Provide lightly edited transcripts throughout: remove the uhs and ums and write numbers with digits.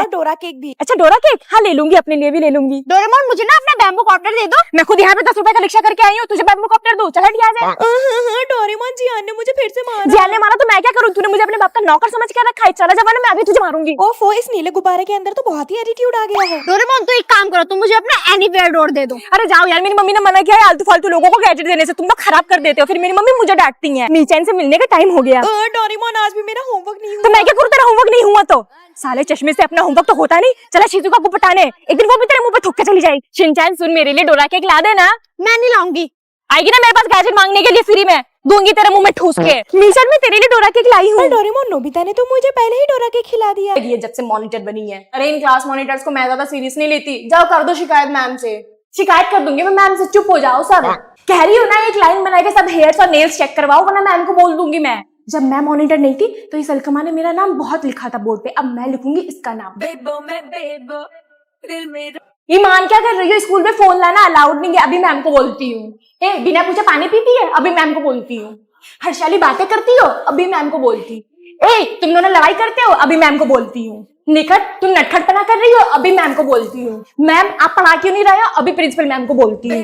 और Dora cake भी। अच्छा डोरा केक, हाँ ले लूंगी, अपने लिए भी ले लूंगी। डोरेमोन मुझे ना अपना बैम्बू कॉप्टर दे दो। मैं खुद यहाँ पे 10 रुपए का रिक्शा करके आई हूँ, तुझे बैम्बू कॉप्टर दूं? चल हट यहाँ से। डोरेमोन जियान ने मुझे फिर से मारा। जियान ने मारा तो मैं क्या करूँ? तूने मुझे अपने बाप का नौकर समझ के रखा है, चला जा वरना मैं अभी तुझे मारूंगी। ओफो, इस नीले गुब्बारे के अंदर तो बहुत ही एटीट्यूड आ गया है। डोरेमोन तो एक काम करो, तुम मुझे अपना एनीवेयर डोर दे दो। अरे जाओ यार, मेरी मम्मी ने मना किया है आलतू फालतू लोगों को गैजेट देने से, तुम लोग खराब कर देते हो, फिर मेरी मम्मी मुझे डांटती है। नीचैन से मिलने का टाइम हो गया। डोरेमोन आज भी मेरा होमवर्क नहीं हुआ। तो मैं क्या करूँ, तेरा होमवर्क नहीं हुआ तो? साले चश्मे से अपना होमवर्क तो होता नहीं। चला शिजुका को पटाने, एक दिन वो भी तेरे मुंह पे थूक के चली जाएगी। शिनचैन सुन, मेरे लिए डोरा केक ला देना। मैं नहीं लाऊंगी। आएगी ना मेरे पास गैजेट मांगने के लिए, फ्री में दूंगी तेरे मुंह में ठूस के। नीचैन में तेरे लिए डोरा केक लाई हूँ। डोरेमोन, नोबिता ने तो मुझे पहले ही डोरा केक खिला दिया। ये जब से मॉनिटर बनी है। अरे इन क्लास मॉनिटर्स को मैं ज्यादा सीरियस नहीं लेती। जाओ कर दो शिकायत मैम से। शिकायत कर दूंगी मैं मैम से, चुप हो जाओ सब। कह रही हूँ ना, एक लाइन बना के सब हेयर्स और नेल्स चेक करवाओ, वरना मैम को बोल दूंगी मैं। जब मैं मॉनिटर नहीं थी तो इस अलकमा ने मेरा नाम बहुत लिखा था बोर्ड पे, अब मैं लिखूंगी इसका नाम। ईमान क्या कर रही हो? स्कूल में फोन लाना अलाउड नहीं है, अभी मैम को बोलती हूँ। बिना पूछे पानी पीती है, अभी मैम को बोलती हूँ। हर्षाली बातें करती हो, अभी मैम को बोलती। तुम दोनों लड़ाई करते हो, अभी मैम को बोलती हूँ। निकट तुम नटखटपना कर रही हो, अभी मैम को बोलती हूँ। मैम आप पढ़ा क्यों नहीं रहे हो, अभी प्रिंसिपल मैम को बोलती हूँ।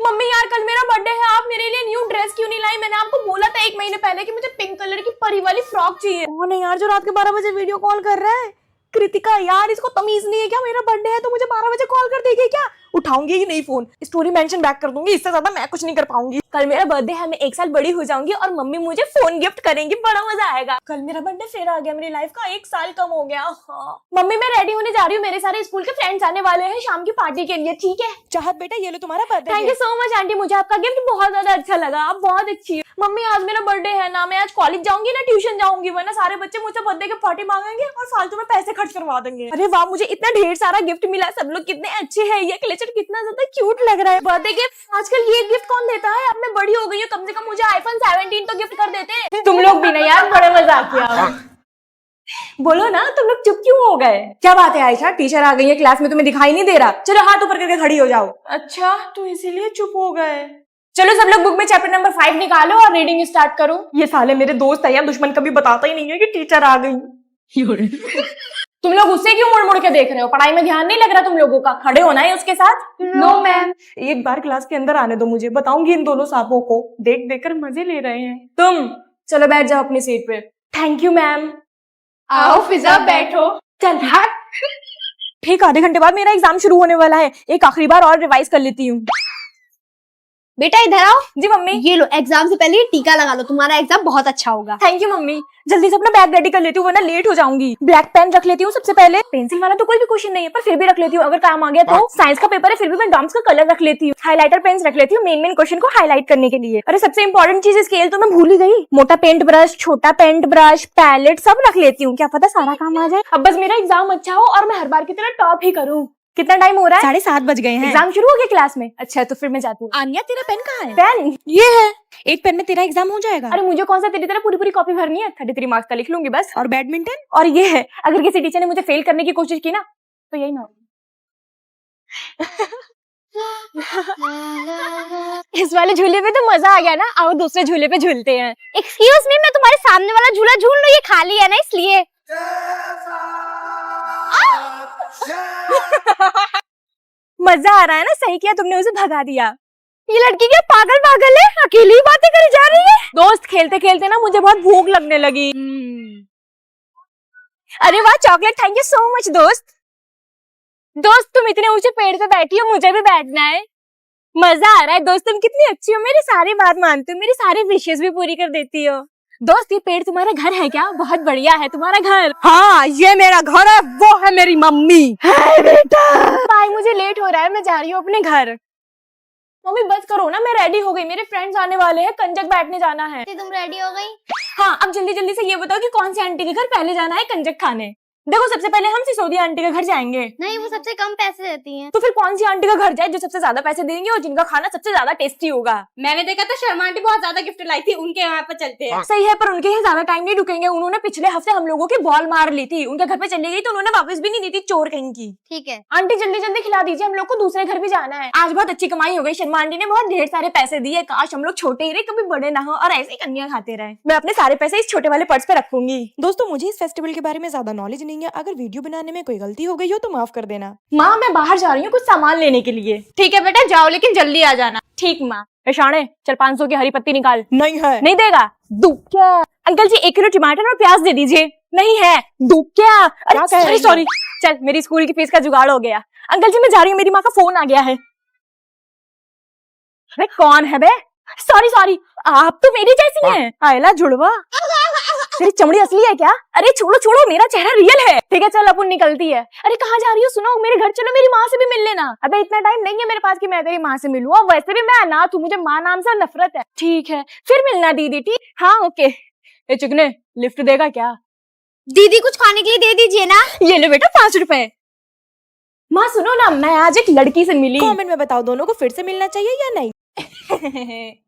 मम्मी यार कल मेरा बर्थडे है, आप मेरे लिए न्यू ड्रेस क्यों नहीं लाई? मैंने आपको बोला था 1 महीने पहले कि मुझे पिंक कलर की परी वाली फ्रॉक चाहिए। कौन है यार जो रात के 12 बजे वीडियो कॉल कर रहा है? कृतिका यार, इसको तमीज नहीं है क्या? मेरा बर्थडे है तो मुझे 12 बजे कॉल कर देगी क्या? उठाऊंगी ही नहीं फोन, स्टोरी मेंशन बैक कर दूंगी, इससे ज्यादा मैं कुछ नहीं कर पाऊंगी। कल मेरा बर्थडे है, मैं 1 साल बड़ी हो जाऊंगी और मम्मी मुझे फोन गिफ्ट करेंगी, बड़ा मजा आएगा। कल मेरा बर्थडे फिर आ गया, मेरी लाइफ का 1 साल कम हो गया। हाँ। मम्मी मैं रेडी होने जा रही हूँ, मेरे सारे स्कूल के फ्रेंड्स आने वाले हैं शाम की पार्टी के लिए, ठीक है? चाहत बेटा, ये लो तुम्हारा birthday. Thank you so much aunty, मुझे आपका गिफ्ट बहुत ज्यादा अच्छा लगा, आप बहुत अच्छी है। मम्मी आज मेरा बर्थडे है ना, मैं आज कॉलेज जाऊंगी ना ट्यूशन जाऊंगी, वरना सारे बच्चे मुझसे बर्थडे के पार्टी मांगेंगे और फालतू में पैसे खर्च करवा देंगे। अरे वाह, मुझे इतना ढेर सारा गिफ्ट मिला, सब लोग कितने अच्छे हैं, ये कलेक्शन कितना ज्यादा क्यूट लग रहा है। बर्थडे गिफ्ट आजकल ये गिफ्ट कौन देता है? अब मैं बड़ी हो गई हूँ, कम से कम मुझे iPhone 17 तो गिफ्ट कर देते। तुम लोग भी ना यार, बड़े मजाक किया। बोलो ना, तुम लोग चुप क्यों हो गए? क्या बात है आयशा, टीचर आ गई है क्लास में, तुम्हें दिखाई नहीं दे रहा? चलो हाथ ऊपर करके खड़ी हो जाओ। अच्छा तो इसीलिए चुप हो गए। चलो सब लोग बुक में चैप्टर नंबर 5 निकालो और रीडिंग स्टार्ट करो। ये साले मेरे दोस्त है यार, दुश्मन कभी बताता ही नहीं है कि टीचर आ गई। तुम लोग उससे क्यों मुड़ मुड़ के देख रहे हो? पढ़ाई में ध्यान नहीं लग रहा तुम लोगों का? खड़े होना है उसके साथ। No ma'am. एक बार क्लास के अंदर आने दो मुझे, बताऊंगी इन दोनों सांपों को, देख देख कर मजे ले रहे हैं। तुम चलो बैठ जाओ अपनी सीट पे। Thank you ma'am. आओ फिजा बैठो। चल हट। ठीक आधे घंटे बाद मेरा एग्जाम शुरू होने वाला है, एक आखिरी बार और रिवाइज कर लेती हूँ। बेटा इधर आओ। जी मम्मी। ये लो, एग्जाम से पहले ये टीका लगा लो, तुम्हारा एग्जाम बहुत अच्छा होगा। Thank you mummy. जल्दी से अपना बैग रेडी कर लेती हूँ वरना लेट हो जाऊंगी। ब्लैक पेन रख लेती हूँ सबसे पहले, पेंसिल वाला तो कोई भी क्वेश्चन नहीं है पर फिर भी रख लेती हूँ अगर काम आ गया तो। साइंस का पेपर है फिर भी मैं डॉम्स का कलर रख लेती हूँ। हाइलाइटर पेन्स रख लेती हूँ मेन क्वेश्चन को हाईलाइट करने के लिए। अरे सबसे इंपॉर्टेंट चीज स्केल तो मैं भूल ही गई। मोटा पेंट ब्रश, छोटा पेंट ब्रश, पैलेट सब रख लेती हूँ, क्या पता सारा काम आ जाए। अब बस मेरा एग्जाम अच्छा हो और मैं हर बार की तरह टॉप ही करूँ। कितना टाइम हो रहा है? 7:30 बज गए हैं। एग्जाम शुरू हो गया क्लास में? अच्छा तो फिर मैं जाती हूँ। आन्या, तेरा पेन कहाँ है? पेन ये है, एक पेन में तेरा एग्जाम हो जाएगा। अरे मुझे कौन सा तेरी तरह पूरी कॉपी भरनी है? 33 मार्क्स का लिख लूंगी बस। और बैडमिंटन? और ये है, अगर किसी टीचर ने मुझे फेल करने की कोशिश की ना तो यही ना। इस वाले झूले पे तो मजा आ गया ना, आओ दूसरे झूले पे झूलते हैं। एक्सक्यूज मी, मैं तुम्हारे सामने वाला झूला झूल लूं, ये खाली है ना इसलिए। मजा आ रहा है ना? सही किया तुमने उसे भगा दिया। ये लड़की क्या पागल पागल है, अकेली ही बातें करी जा रही है। दोस्त खेलते खेलते ना मुझे बहुत भूख लगने लगी। अरे वाह chocolate, thank you so much दोस्त। दोस्त तुम इतने ऊंचे पेड़ पे बैठी हो, मुझे भी बैठना है। मजा आ रहा है दोस्त, तुम कितनी अच्छी हो, मेरी सारी बात मानती हो, मेरी सारी विशेष भी पूरी कर देती हो। दोस्त ये पेड़ तुम्हारा घर है क्या? बहुत बढ़िया है तुम्हारा घर। हाँ ये मेरा घर है, वो है मेरी मम्मी। हाय बेटा। भाई मुझे लेट हो रहा है, मैं जा रही हूँ अपने घर। मम्मी बस करो ना, मैं रेडी हो गई, मेरे फ्रेंड्स आने वाले हैं, कंजक बैठने जाना है। तुम रेडी हो गई? हाँ अब जल्दी जल्दी से ये बताओ कि कौन सी आंटी के घर पहले जाना है कंजक खाने। देखो सबसे पहले हम सिसोदिया आंटी के घर जाएंगे। नहीं, वो सबसे कम पैसे देती हैं। तो फिर कौन सी आंटी का घर जाए जो सबसे ज्यादा पैसे देंगे और जिनका खाना सबसे ज्यादा टेस्टी होगा? मैंने देखा था शर्मा आंटी बहुत ज्यादा गिफ्ट लाई थी, उनके यहाँ पे चलते हैं। सही है पर उनके यहाँ ज्यादा टाइम नहीं रुकेंगे, उन्होंने पिछले हफ्ते हम लोगों की बॉल मार ली थी, उनके घर पे चली गई तो उन्होंने वापस भी नहीं दी थी, चोर कहीं की। ठीक है आंटी जल्दी जल्दी खिला दीजिए, हम लोग को दूसरे घर भी जाना है। आज बहुत अच्छी कमाई हो गई, शर्मा आंटी ने बहुत ढेर सारे पैसे दिए, काश हम लोग छोटे ही रहे, कभी बड़े ना हो और ऐसे ही कन्या खाते रहे। मैं अपने सारे पैसे इस छोटे वाले पर्स पे रखूंगी। दोस्तों मुझे इस फेस्टिवल के बारे में ज्यादा नॉलेज नहीं रही हैं। अगर वीडियो बनाने में कोई गलती हो गई हो तो माफ कर देना। माँ मैं बाहर जा रही हूँ कुछ सामान लेने के लिए। ठीक है बेटा जाओ, लेकिन जल्दी आ जाना। ठीक माँ। शाणे चल 500 की हरी पत्ती निकाल। नहीं है। नहीं देगा? दू क्या? अंकल जी 1 किलो टमाटर और प्याज दे दीजिए। नहीं है। दू क्या? क्या कह रही सॉरी हो? सॉरी। चल मेरी स्कूल की फीस का जुगाड़ हो गया। अंकल जी मैं जा रही हूँ, मेरी माँ का फोन आ गया है। अरे कौन है बे? सॉरी सॉरी, आप तो मेरी जैसी हैं। आयला जुड़वा, तेरी चमड़ी असली है क्या? अरे छोड़ो छोड़ो, मेरा चेहरा रियल है। ठीक है चल अपन निकलती है। अरे कहाँ जा रही हो? सुनो मेरे घर चलो, मेरी माँ से भी मिल लेना। अबे इतना टाइम नहीं है मेरे पास कि मैं तेरी माँ से मिलूं, और वैसे भी मैं अनाथ हूँ, मुझे माँ नाम से नफरत है। ठीक है फिर मिलना दीदी। ठीक हाँ ओके। ए चिकने लिफ्ट देगा क्या? दीदी कुछ खाने के लिए दे दीजिए ना। ये लो बेटा 5 रुपए। माँ सुनो ना, मैं आज एक लड़की से मिली। कमेंट में बताओ दोनों को फिर से मिलना चाहिए या नहीं।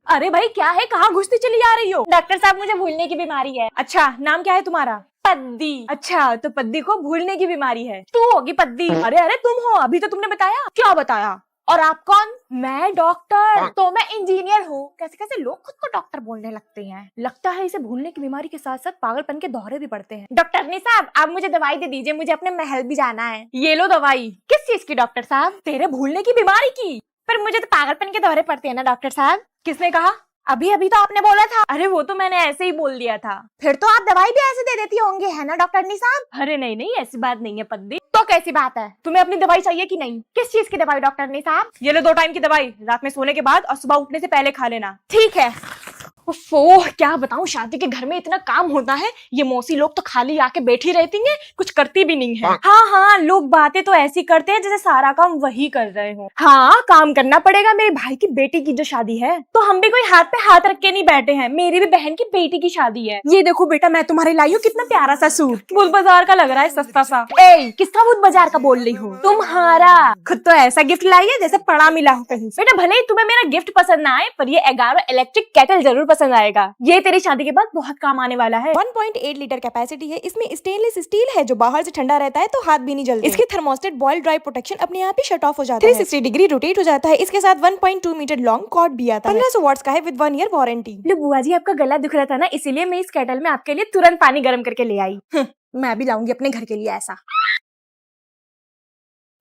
अरे भाई क्या है, कहाँ घुसती चली आ रही हो? डॉक्टर साहब मुझे भूलने की बीमारी है। अच्छा नाम क्या है तुम्हारा? पद्दी। अच्छा तो पद्दी को भूलने की बीमारी है। तू होगी पद्दी। अरे अरे तुम हो, अभी तो तुमने बताया। क्या बताया? और आप कौन? मैं डॉक्टर। तो मैं इंजीनियर हूँ। कैसे कैसे लोग खुद को डॉक्टर बोलने लगते हैं। लगता है इसे भूलने की बीमारी के साथ साथ पागलपन के दौरे भी पड़ते हैं। डॉक्टर साहब आप मुझे दवाई दे दीजिए, मुझे अपने महल भी जाना है। ये लो दवाई। किस चीज की डॉक्टर साहब? तेरे भूलने की बीमारी की। पर मुझे तो पागलपन के दौरे पड़ते हैं ना डॉक्टर साहब। किसने कहा? अभी अभी तो आपने बोला था। अरे वो तो मैंने ऐसे ही बोल दिया था। फिर तो आप दवाई भी ऐसे दे देती होंगे है ना डॉक्टर साहब? अरे नहीं नहीं ऐसी बात नहीं है पद्दी। तो कैसी बात है? तुम्हें अपनी दवाई चाहिए कि नहीं? किस चीज की दवाई डॉक्टर साहब? ये लो 2 टाइम की दवाई, रात में सोने के बाद और सुबह उठने से पहले खा लेना। ठीक है। ओह क्या बताऊं, शादी के घर में इतना काम होता है। ये मौसी लोग तो खाली आके बैठी रहती हैं, कुछ करती भी नहीं है। हाँ हाँ लोग बातें तो ऐसी करते हैं जैसे सारा काम वही कर रहे हो। हाँ काम करना पड़ेगा, मेरे भाई की बेटी की जो शादी है तो हम भी कोई हाथ पे हाथ रख के नहीं बैठे हैं। मेरी भी बहन की बेटी की शादी है। ये देखो बेटा मैं तुम्हारे लाई हूँ कितना प्यारा सा सूट, बुध बाजार का लग रहा है, सस्ता सा। ए किसका बुध बाजार का बोल रही हो? तुम्हारा। खुद तो ऐसा गिफ्ट लाई है जैसे पड़ा मिला हो कहीं से। बेटा भले ही तुम्हें मेरा गिफ्ट पसंद ना आए, पर ये 11 इलेक्ट्रिक केटल जरूर पसंद आएगा। ये तेरी शादी के बाद बहुत काम आने वाला है। 1.8 लीटर कैपेसिटी है। इसमें स्टेनलेस स्टील है जो बाहर से ठंडा रहता है तो हाथ भी नहीं जलते। इसके थर्मोस्टेट बॉयल ड्राई प्रोटेक्शन अपने आप ही शट ऑफ हो जाता है। 360 डिग्री रोटेट हो जाता है। इसके साथ 1.2 मीटर लॉन्ग कॉर्ड भी आता है। 1500 वॉट्स का है विद 1 ईयर वारंटी। लो बुआ जी आपका गला दुख रहा था ना, इसीलिए मैं इस केटल में आपके लिए तुरंत पानी गर्म करके ले आई। मैं भी लाऊंगी अपने घर के लिए ऐसा।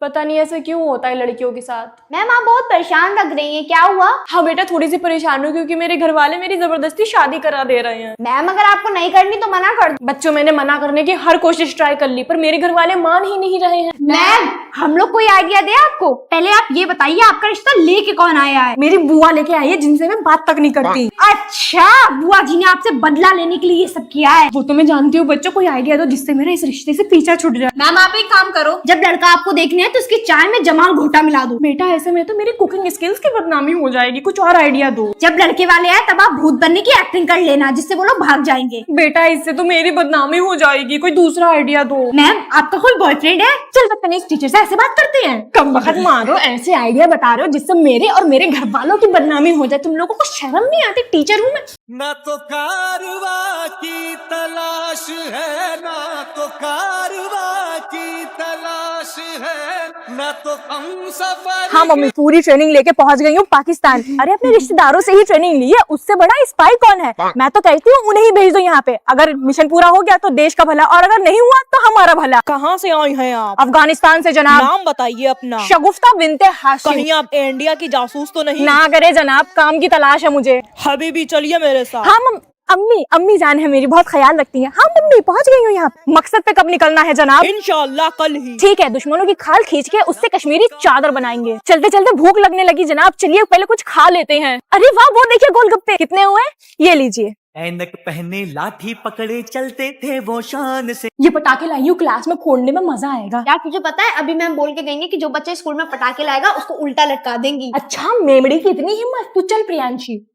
पता नहीं ऐसा क्यों होता है लड़कियों के साथ। मैम आप बहुत परेशान लग रही हैं, क्या हुआ? हाँ बेटा थोड़ी सी परेशान हूँ क्योंकि मेरे घर वाले मेरी जबरदस्ती शादी करा दे रहे हैं। मैम अगर आपको नहीं करनी तो मना कर दो। बच्चों मैंने मना करने की हर कोशिश ट्राई कर ली पर मेरे घर वाले मान ही नहीं रहे हैं। मैम हम लोग कोई आइडिया दे आपको? पहले आप ये बताइए आपका रिश्ता लेके कौन आया है? मेरी बुआ लेके आई है जिनसे मैं बात तक नहीं करती। अच्छा बुआ जी ने आपसे बदला लेने के लिए ये सब किया है? वो तो मैं जानती हूँ, बच्चों कोई आइडिया दो जिससे मेरा इस रिश्ते से पीछा छूट जाए। मैम आप एक काम करो, जब लड़का आपको देखने है तो उसकी चाय में जमाल घोटा मिला दो। बेटा ऐसे में तो मेरी कुकिंग स्किल्स की बदनामी हो जाएगी, कुछ और आइडिया दो। जब लड़के वाले आए तब आप भूत बनने की एक्टिंग कर लेना जिससे वो लोग भाग जाएंगे। बेटा इससे तो मेरी बदनामी हो जाएगी, कोई दूसरा आइडिया दो। मैम आपका कोई बॉयफ्रेंड है? चल बदतमीज टीचर से ऐसे बात करते हैं। कम वक्त मारो, ऐसे आइडिया बता रहे हो जिससे मेरे और मेरे घर वालों की बदनामी हो जाए। तुम लोगों को शर्म नहीं आती? टीचर हूँ मैं। ना तो कारवा की तलाश है, ना तो कारवा की तलाश है, ना तो हम सफर। हाँ मम्मी पूरी ट्रेनिंग लेके पहुंच गई हूँ पाकिस्तान। अरे अपने रिश्तेदारों से ही ट्रेनिंग ली है, उससे बड़ा स्पाई कौन है? मैं तो कहती हूँ उन्हें ही भेज दो यहाँ पे। अगर मिशन पूरा हो गया तो देश का भला, और अगर नहीं हुआ तो हमारा भला। कहाँ से आई हैं आप? अफगानिस्तान से जनाब। नाम बताइए अपना। शगुफ्ता बिनते हाशिम। कहीं आप इंडिया की जासूस तो नहीं? ना करे जनाब, काम की तलाश है मुझे। हबीबी चलिए मेरे साथ। हाँ अम्मी जान है मेरी, बहुत ख्याल रखती हैं। हाँ मम्मी पहुंच गई हूँ यहाँ। मकसद पे कब निकलना है जनाब? इंशाल्लाह कल ही। ठीक है, दुश्मनों की खाल खींच के उससे कश्मीरी चादर बनाएंगे। चलते चलते भूख लगने लगी जनाब, चलिए पहले कुछ खा लेते हैं। अरे वाह वो देखिए गोलगप्पे कितने हुए, ये लीजिए। ऐनक पहने लाठी पकड़े चलते थे वो शान से। ये पटाखे लाई हूँ, क्लास में फोड़ने में मजा आएगा। यार तुझे पता है अभी मैम बोल के गएंगे कि जो बच्चे स्कूल में पटाखे लाएगा उसको उल्टा लटका देंगी। अच्छा मेमड़ी की इतनी हिम्मत, तू चल प्रियांशी।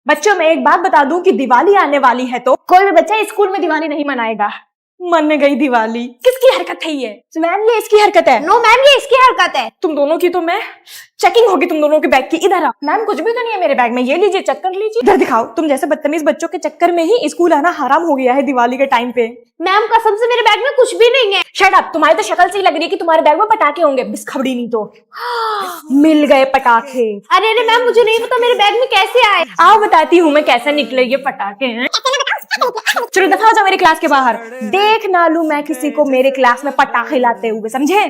बच्चों मैं एक बात बता दूं कि दिवाली आने वाली है तो कोई भी बच्चा स्कूल में दिवाली नहीं मनाएगा। मन गई दिवाली। किसकी हरकत है ये? मैम ये इसकी हरकत है। नो मैम ये इसकी हरकत है। तुम दोनों की तो मैं चेकिंग होगी तुम दोनों के बैग की। इधर आओ मैम, कुछ भी तो नहीं है मेरे बैग में, ये लीजिए चेक कर लीजिए। इधर दिखाओ, तुम जैसे बदतमीज बच्चों के चक्कर में ही स्कूल आना हराम हो गया है दिवाली के टाइम पे। मैम कसम से मेरे बैग में कुछ भी नहीं है। शट अप, तुम्हारी तो शक्ल से ही लग रही है कि तुम्हारे बैग में पटाखे होंगे, बिस्खबड़ी नहीं तो। मिल गए पटाखे। अरे अरे मैम मुझे नहीं पता मेरे बैग में कैसे आए। आओ बताती हूँ मैं कैसे निकले ये पटाखे हैं। चलो दफा हो जाओ मेरी क्लास के बाहर, देख ना लूं मैं किसी को मेरे क्लास में पटाखे लाते हुए, समझे।